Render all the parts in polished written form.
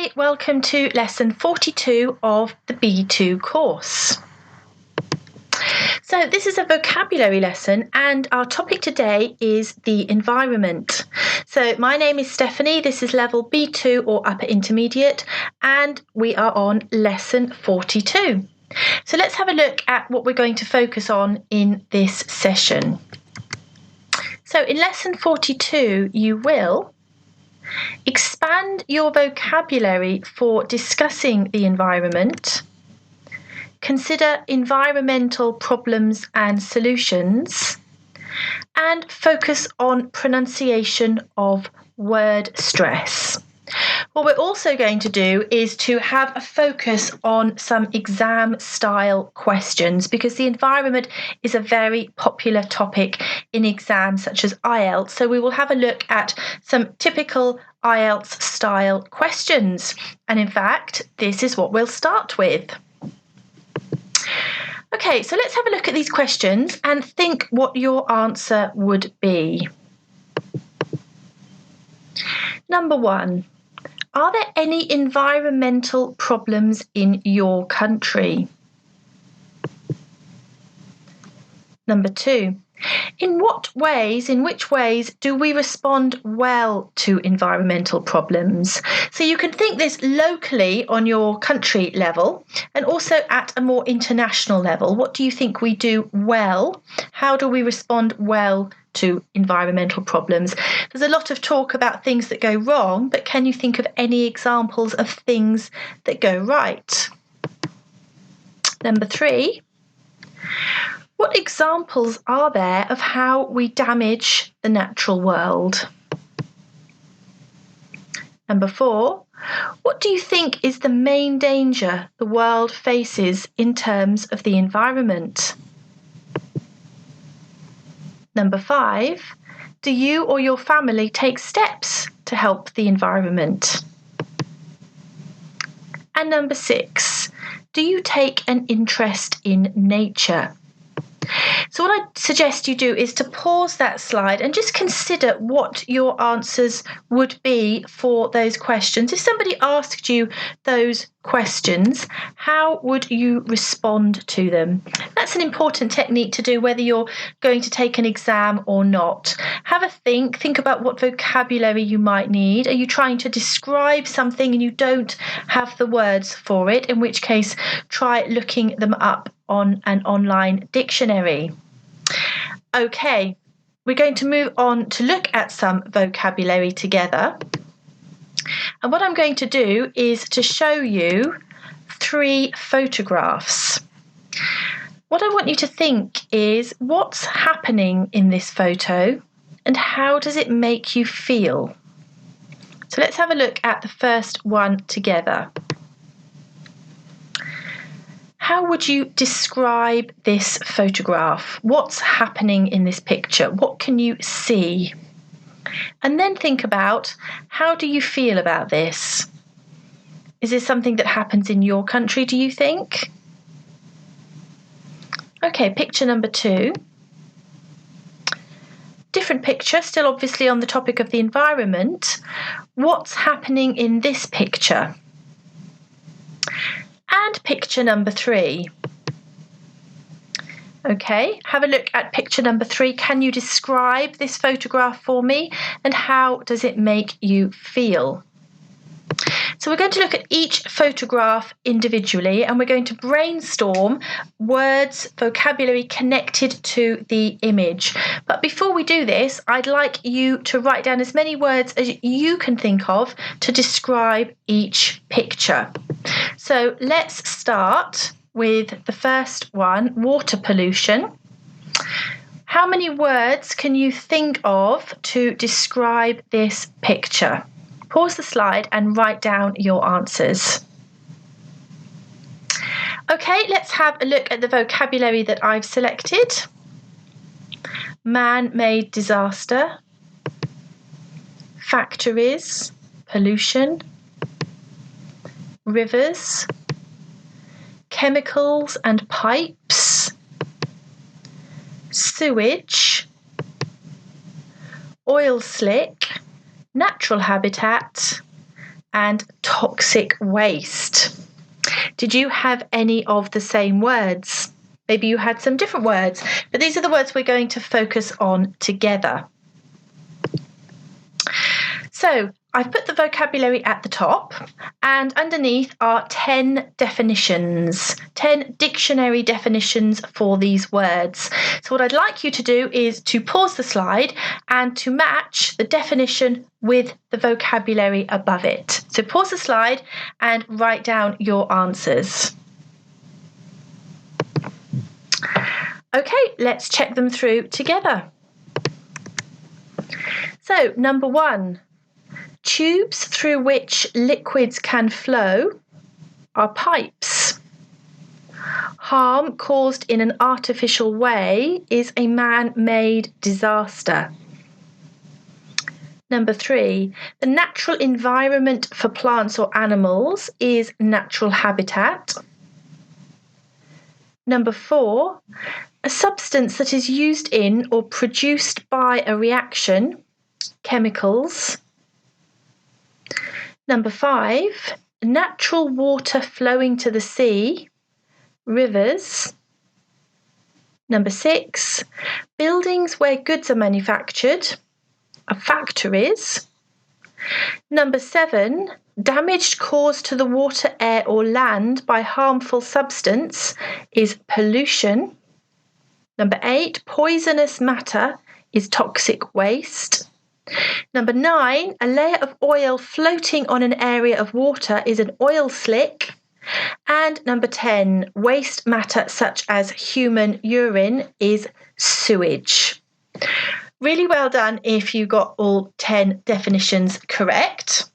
Hi, welcome to lesson 42 of the B2 course. So this is a vocabulary lesson and our topic today is the environment. So my name is Stephanie, this is level B2 or upper intermediate, and we are on lesson 42. So let's have a look at what we're going to focus on in this session. So in lesson 42, you will expand your vocabulary for discussing the environment, consider environmental problems and solutions, and focus on pronunciation of word stress. What we're also going to do is to have a focus on some exam style questions because the environment is a very popular topic in exams such as IELTS. So we will have a look at some typical IELTS style questions. And in fact, this is what we'll start with. Okay, so let's have a look at these questions and think what your answer would be. Number 1. Are there any environmental problems in your country? Number 2. In which ways do we respond well to environmental problems? So you can think this locally on your country level and also at a more international level. What do you think we do well? How do we respond well to environmental problems? There's a lot of talk about things that go wrong, but can you think of any examples of things that go right? Number 3. What examples are there of how we damage the natural world? Number 4. What do you think is the main danger the world faces in terms of the environment? Number 5. Do you or your family take steps to help the environment? And number 6. Do you take an interest in nature? So what I suggest you do is to pause that slide and just consider what your answers would be for those questions. If somebody asked you those questions, how would you respond to them? That's an important technique to do whether you're going to take an exam or not. Have a think about what vocabulary you might need. Are you trying to describe something and you don't have the words for it? In which case, try looking them up on an online dictionary. Okay, we're going to move on to look at some vocabulary together. And what I'm going to do is to show you 3 photographs. What I want you to think is what's happening in this photo and how does it make you feel? So let's have a look at the first one together. How would you describe this photograph? What's happening in this picture? What can you see? And then think about, how do you feel about this? Is this something that happens in your country, do you think? Okay, picture number 2. Different picture, still obviously on the topic of the environment. What's happening in this picture? And picture number 3. Okay, have a look at picture number 3. Can you describe this photograph for me and how does it make you feel? So we're going to look at each photograph individually and we're going to brainstorm words, vocabulary connected to the image. But before we do this, I'd like you to write down as many words as you can think of to describe each picture. So let's start with the first one, water pollution. How many words can you think of to describe this picture? Pause the slide and write down your answers. Okay, let's have a look at the vocabulary that I've selected. Man-made disaster, factories, pollution, rivers, chemicals and pipes, sewage, oil slick, natural habitat, and toxic waste. Did you have any of the same words? Maybe you had some different words, but these are the words we're going to focus on together. So I've put the vocabulary at the top, and underneath are 10 definitions, 10 dictionary definitions for these words. So what I'd like you to do is to pause the slide and to match the definition with the vocabulary above it. So pause the slide and write down your answers. Okay, let's check them through together. So, number 1, tubes through which liquids can flow are pipes. Harm caused in an artificial way is a man-made disaster. Number 3, the natural environment for plants or animals is natural habitat. Number 4, a substance that is used in or produced by a reaction, chemicals. Number 5, natural water flowing to the sea, rivers. Number 6, buildings where goods are manufactured, are factories. Number 7, damage caused to the water, air or land by harmful substance is pollution. Number 8, poisonous matter is toxic waste. Number 9, a layer of oil floating on an area of water is an oil slick. And number 10, waste matter such as human urine is sewage. Really well done if you got all 10 definitions correct.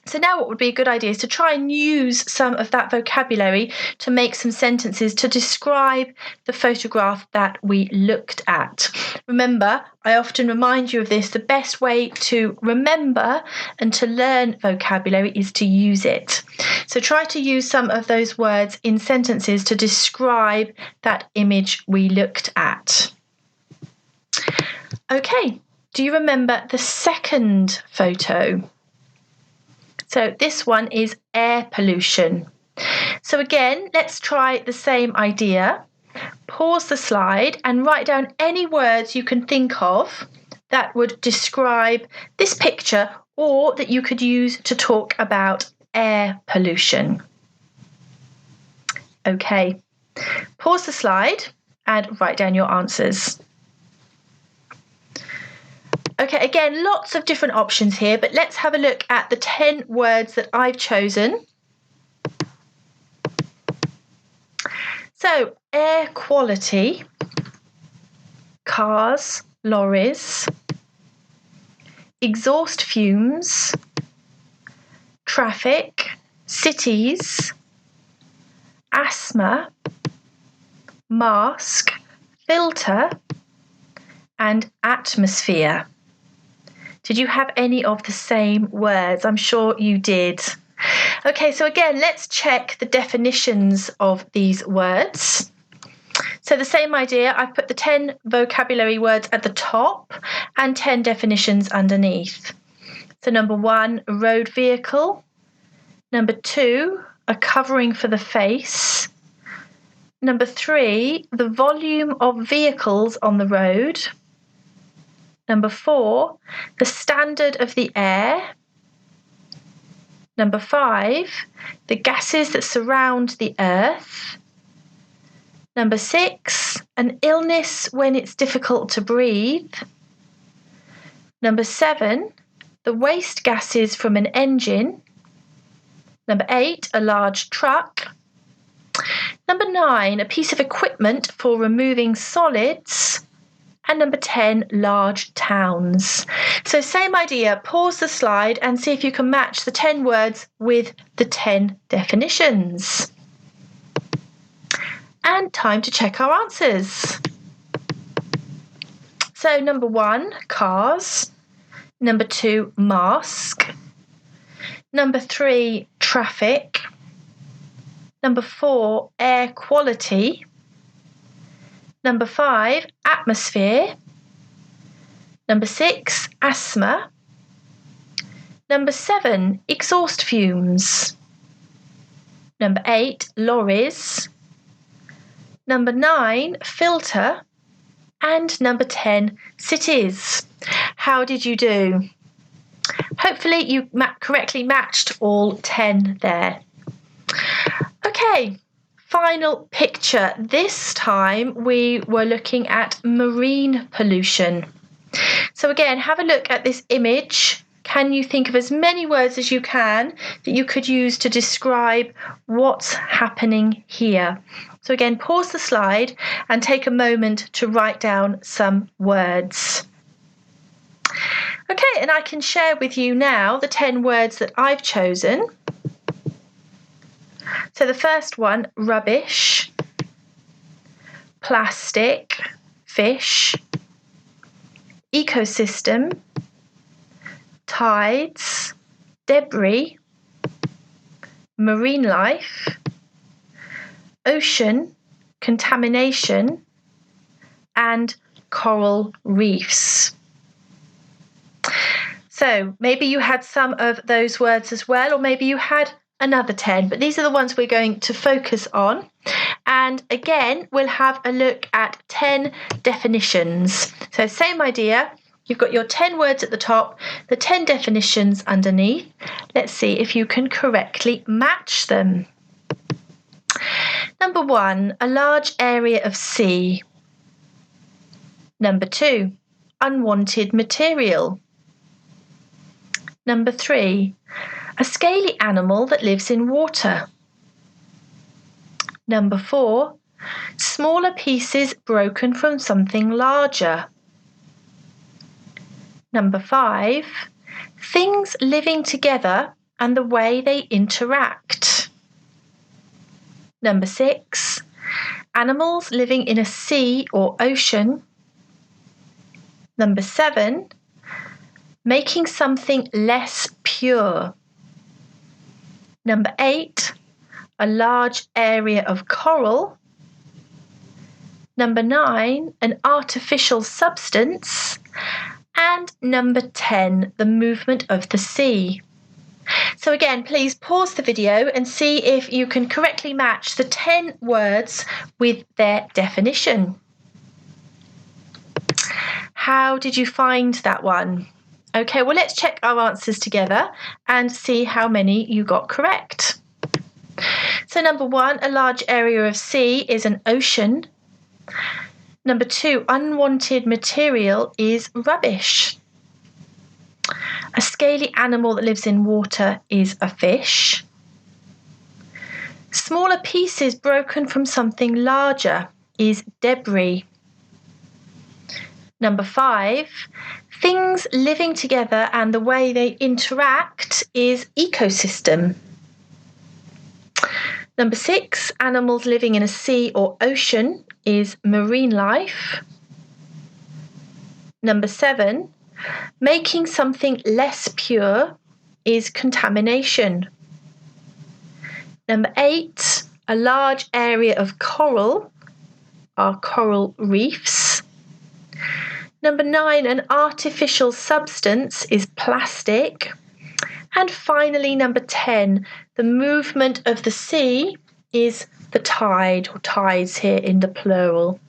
So now what would be a good idea is to try and use some of that vocabulary to make some sentences to describe the photograph that we looked at. Remember, I often remind you of this, the best way to remember and to learn vocabulary is to use it. So try to use some of those words in sentences to describe that image we looked at. Okay, do you remember the second photo? So this one is air pollution. So again, let's try the same idea. Pause the slide and write down any words you can think of that would describe this picture or that you could use to talk about air pollution. Okay, pause the slide and write down your answers. Okay, again, lots of different options here, but let's have a look at the 10 words that I've chosen. So, air quality, cars, lorries, exhaust fumes, traffic, cities, asthma, mask, filter, and atmosphere. Did you have any of the same words? I'm sure you did. Okay, so again, let's check the definitions of these words. So the same idea, I've put the 10 vocabulary words at the top and 10 definitions underneath. So number 1, road vehicle. Number 2, a covering for the face. Number 3, the volume of vehicles on the road. Number 4, the standard of the air. Number 5, the gases that surround the earth. Number 6, an illness when it's difficult to breathe. Number 7, the waste gases from an engine. Number 8, a large truck. Number 9, a piece of equipment for removing solids. And number 10, large towns. So same idea, pause the slide and see if you can match the 10 words with the 10 definitions. And time to check our answers. So number 1, cars. Number 2, mask. Number 3, traffic. Number 4, air quality. Number 5, atmosphere. Number 6, asthma. Number 7, exhaust fumes. Number 8, lorries. Number 9, filter. And number 10, cities. How did you do? Hopefully you correctly matched all 10 there. Okay, final picture. This time we were looking at marine pollution. So again, have a look at this image. Can you think of as many words as you can that you could use to describe what's happening here? So again, pause the slide and take a moment to write down some words. Okay, and I can share with you now the 10 words that I've chosen. So the first one, rubbish, plastic, fish, ecosystem, tides, debris, marine life, ocean, contamination, and coral reefs. So maybe you had some of those words as well, or maybe you had another 10, but these are the ones we're going to focus on. And again, we'll have a look at 10 definitions. So same idea. You've got your 10 words at the top, the 10 definitions underneath. Let's see if you can correctly match them. Number 1, a large area of sea. Number 2, unwanted material. Number 3, a scaly animal that lives in water. Number 4, smaller pieces broken from something larger. Number 5, things living together and the way they interact. Number 6, animals living in a sea or ocean. Number 7, making something less pure. Number 8, a large area of coral. Number 9, an artificial substance. And number 10, the movement of the sea. So again, please pause the video and see if you can correctly match the 10 words with their definition. How did you find that one? Okay, well, let's check our answers together and see how many you got correct. So number 1, a large area of sea is an ocean. Number 2, unwanted material is rubbish. A scaly animal that lives in water is a fish. Smaller pieces broken from something larger is debris. Number 5, things living together and the way they interact is ecosystem. Number 6, animals living in a sea or ocean is marine life. Number 7, making something less pure is contamination. Number 8, a large area of coral are coral reefs. Number 9, an artificial substance is plastic. And finally, number 10, the movement of the sea is the tide, or tides here in the plural.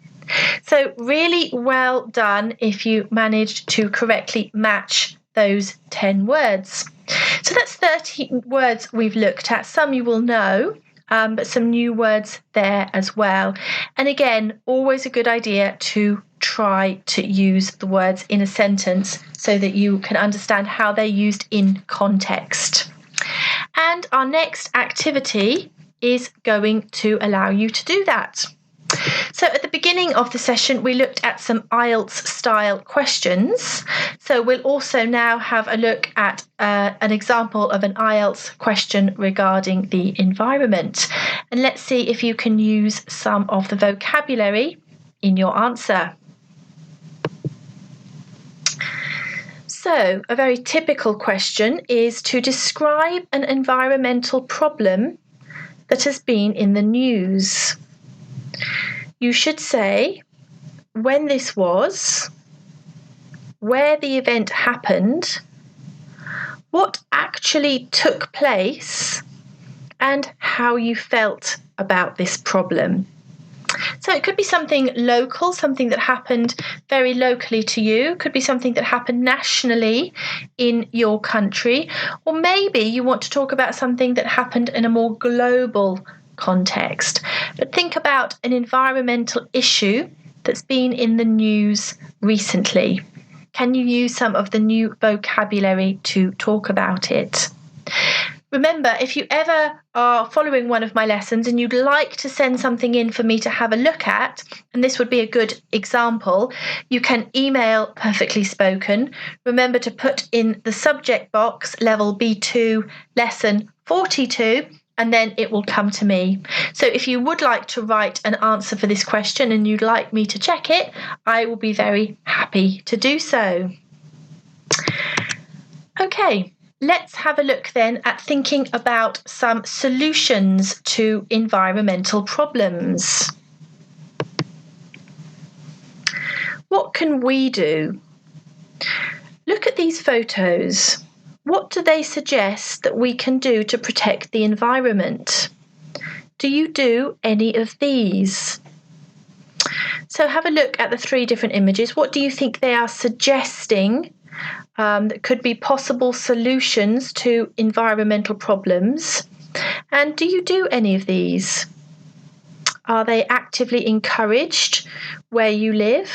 So really well done if you managed to correctly match those 10 words. So that's 30 words we've looked at. Some you will know, but some new words there as well. And again, always a good idea to try to use the words in a sentence so that you can understand how they're used in context. And our next activity is going to allow you to do that. So at the beginning of the session, we looked at some IELTS style questions. So we'll also now have a look at an example of an IELTS question regarding the environment. And let's see if you can use some of the vocabulary in your answer. So a very typical question is to describe an environmental problem that has been in the news. You should say when this was, where the event happened, what actually took place and how you felt about this problem. So it could be something local, something that happened very locally to you. It could be something that happened nationally in your country. Or maybe you want to talk about something that happened in a more global context. But think about an environmental issue that's been in the news recently. Can you use some of the new vocabulary to talk about it? Remember, if you ever are following one of my lessons and you'd like to send something in for me to have a look at, and this would be a good example, you can email Perfectly Spoken. Remember to put in the subject box level B2 lesson 42, and then it will come to me. So if you would like to write an answer for this question and you'd like me to check it, I will be very happy to do so. Okay. Let's have a look then at thinking about some solutions to environmental problems. What can we do? Look at these photos. What do they suggest that we can do to protect the environment? Do you do any of these? So have a look at the three different images. What do you think they are suggesting that could be possible solutions to environmental problems? And do you do any of these? Are they actively encouraged where you live?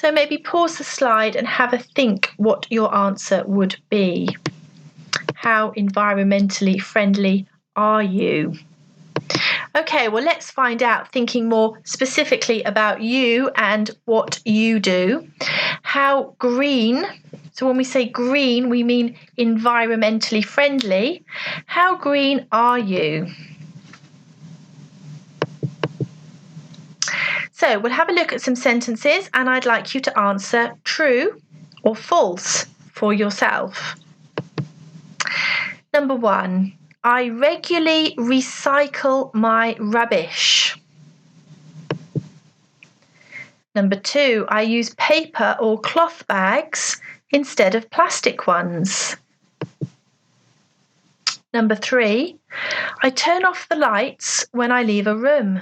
So maybe pause the slide and have a think what your answer would be. How environmentally friendly are you? Okay, well, let's find out, thinking more specifically about you and what you do. How green, so when we say green, we mean environmentally friendly. How green are you? So we'll have a look at some sentences and I'd like you to answer true or false for yourself. Number 1. I regularly recycle my rubbish. Number 2, I use paper or cloth bags instead of plastic ones. Number 3, I turn off the lights when I leave a room.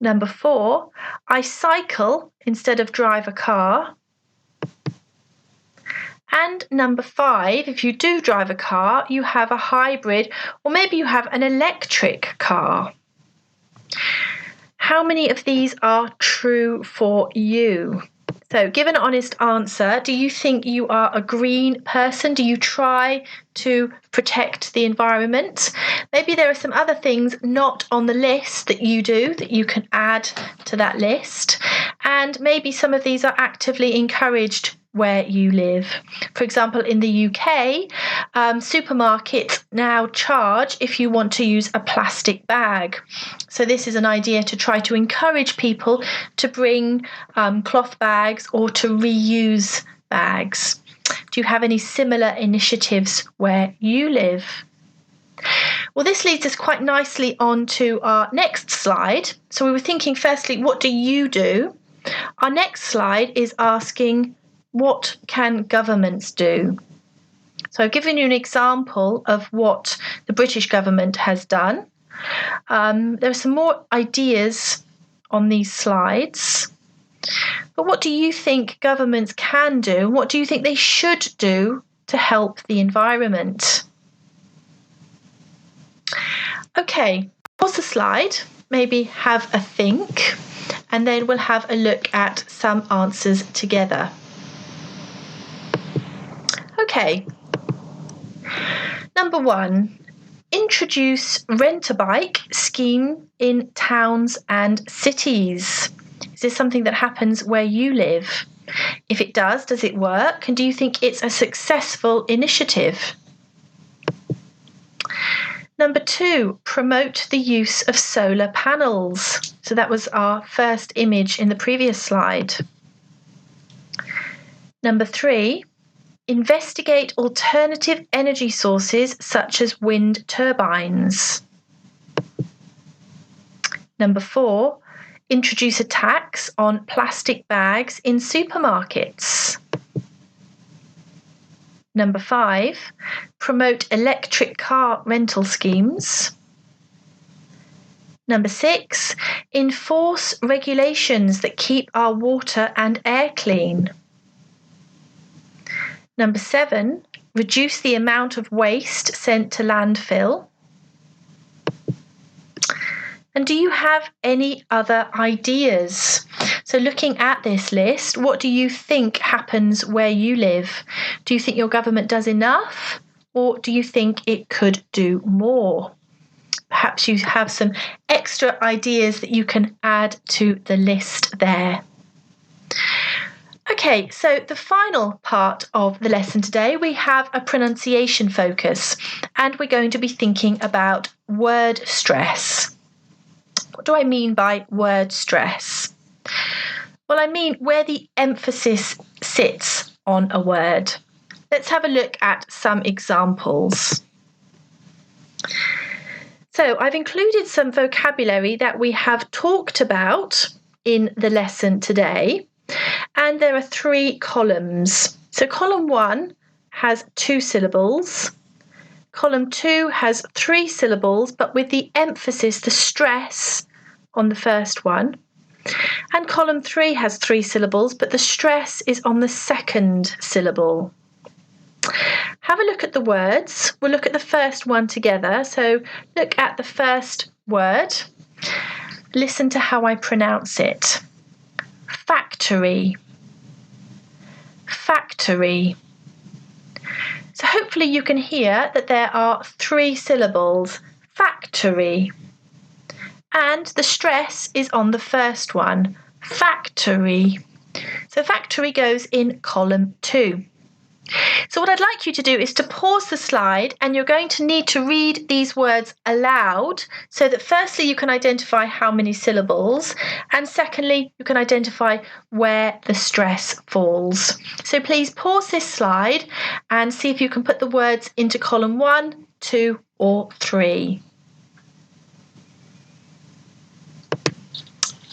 Number 4, I cycle instead of drive a car. And number 5, if you do drive a car, you have a hybrid or maybe you have an electric car. How many of these are true for you? So give an honest answer. Do you think you are a green person? Do you try to protect the environment? Maybe there are some other things not on the list that you do that you can add to that list. And maybe some of these are actively encouraged where you live. For example, in the UK, supermarkets now charge if you want to use a plastic bag. So this is an idea to try to encourage people to bring cloth bags or to reuse bags. Do you have any similar initiatives where you live? Well, this leads us quite nicely on to our next slide. So we were thinking, firstly, what do you do? Our next slide is asking, what can governments do? So I've given you an example of what the British government has done. There are some more ideas on these slides. But what do you think governments can do? What do you think they should do to help the environment? Okay, pause the slide, maybe have a think, and then we'll have a look at some answers together. Okay. Number 1, introduce rent-a-bike scheme in towns and cities. Is this something that happens where you live? If it does it work? And do you think it's a successful initiative? Number 2, promote the use of solar panels. So that was our first image in the previous slide. Number 3, investigate alternative energy sources such as wind turbines. Number 4, introduce a tax on plastic bags in supermarkets. Number 5, promote electric car rental schemes. Number 6, enforce regulations that keep our water and air clean. Number 7, reduce the amount of waste sent to landfill. And do you have any other ideas? So looking at this list, what do you think happens where you live? Do you think your government does enough, or do you think it could do more? Perhaps you have some extra ideas that you can add to the list there. Okay, so the final part of the lesson today, we have a pronunciation focus, and we're going to be thinking about word stress. What do I mean by word stress? Well, I mean where the emphasis sits on a word. Let's have a look at some examples. So I've included some vocabulary that we have talked about in the lesson today, and there are 3 columns. So column 1 has 2 syllables. Column 2 has 3 syllables, but with the emphasis, the stress on the first one. And column 3 has 3 syllables, but the stress is on the second syllable. Have a look at the words. We'll look at the first one together. So look at the first word. Listen to how I pronounce it. Factory. Factory. So hopefully you can hear that there are 3 syllables, factory. And the stress is on the first one, factory. So factory goes in column 2. So what I'd like you to do is to pause the slide, and you're going to need to read these words aloud so that firstly you can identify how many syllables, and secondly you can identify where the stress falls. So please pause this slide and see if you can put the words into column 1, 2 or 3.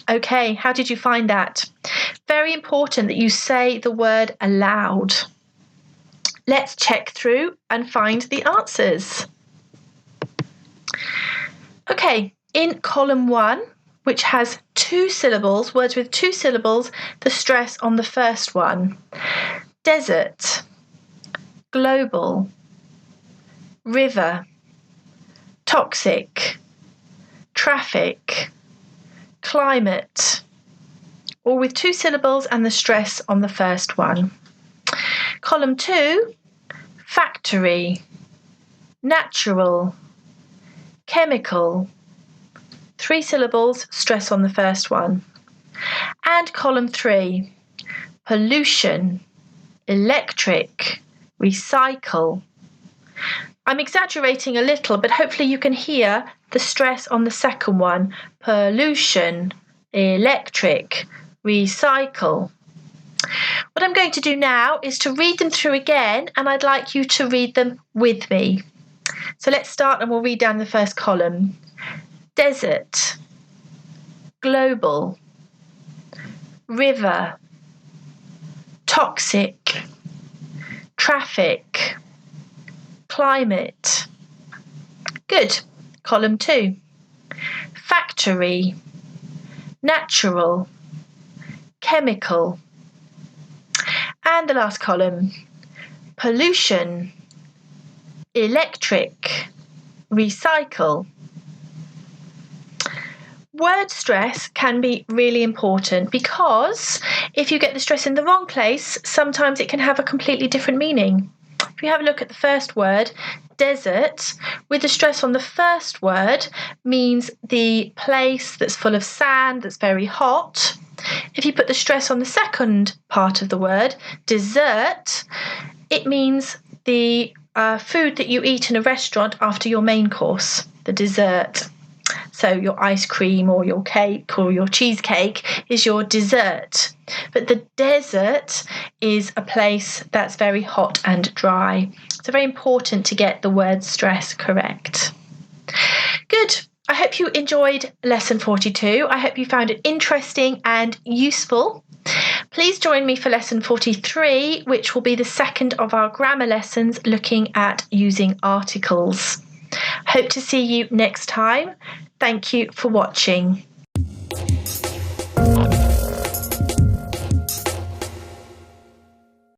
Okay, how did you find that? Very important that you say the word aloud. Let's check through and find the answers. Okay, in column 1, which has 2 syllables, words with 2 syllables, the stress on the first one. Desert, global, river, toxic, traffic, climate, all with 2 syllables and the stress on the first one. Column 2, factory, natural, chemical, 3 syllables, stress on the first one. And column 3, pollution, electric, recycle. I'm exaggerating a little, but hopefully you can hear the stress on the second one, pollution, electric, recycle. What I'm going to do now is to read them through again, and I'd like you to read them with me. So let's start and we'll read down the first column. Desert, global, river, toxic, traffic, climate. Good. Column 2. Factory, natural, chemical. And the last column, pollution, electric, recycle. Word stress can be really important because if you get the stress in the wrong place, sometimes it can have a completely different meaning. If you have a look at the first word, desert, with the stress on the first word, means the place that's full of sand, that's very hot. If you put the stress on the second part of the word, dessert, it means the food that you eat in a restaurant after your main course, the dessert. So your ice cream or your cake or your cheesecake is your dessert. But the desert is a place that's very hot and dry. So very important to get the word stress correct. Good. I hope you enjoyed lesson 42. I hope you found it interesting and useful. Please join me for lesson 43, which will be the second of our grammar lessons looking at using articles. Hope to see you next time. Thank you for watching.